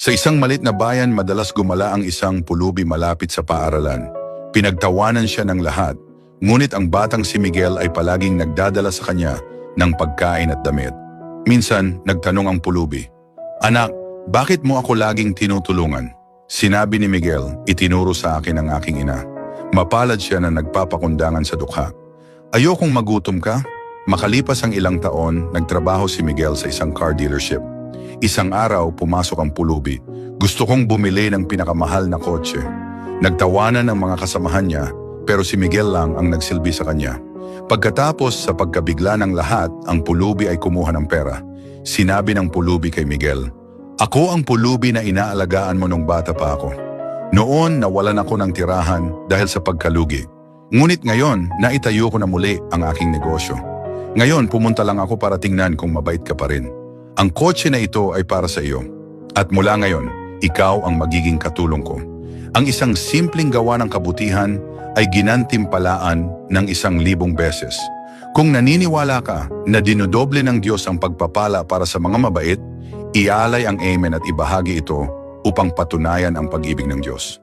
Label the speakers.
Speaker 1: Sa isang malit na bayan, madalas gumala ang isang pulubi malapit sa paaralan. Pinagtawanan siya ng lahat, ngunit ang batang si Miguel ay palaging nagdadala sa kanya ng pagkain at damit. Minsan, nagtanong ang pulubi, "Anak, bakit mo ako laging tinutulungan?" Sinabi ni Miguel, "Itinuro sa akin ang aking ina." Mapalad siya na nagpapakundangan sa dukha. "Ayokong magutom ka." Makalipas ang ilang taon, nagtrabaho si Miguel sa isang car dealership. Isang araw, pumasok ang pulubi. "Gusto kong bumili ng pinakamahal na kotse." Nagtawanan ang mga kasamahan niya, pero si Miguel lang ang nagsilbi sa kanya. Pagkatapos sa pagkabigla ng lahat, ang pulubi ay kumuha ng pera. Sinabi ng pulubi kay Miguel, "Ako ang pulubi na inaalagaan mo nung bata pa ako. Noon, nawalan ako ng tirahan dahil sa pagkalugi. Ngunit ngayon, naitayo ko na muli ang aking negosyo. Ngayon, pumunta lang ako para tingnan kung mabait ka pa rin. Ang kotse na ito ay para sa iyo. At mula ngayon, ikaw ang magiging katulong ko." Ang isang simpleng gawa ng kabutihan ay ginantimpalaan ng 1,000 beses. Kung naniniwala ka na dinodoble ng Diyos ang pagpapala para sa mga mabait, ialay ang amen at ibahagi ito upang patunayan ang pag-ibig ng Diyos.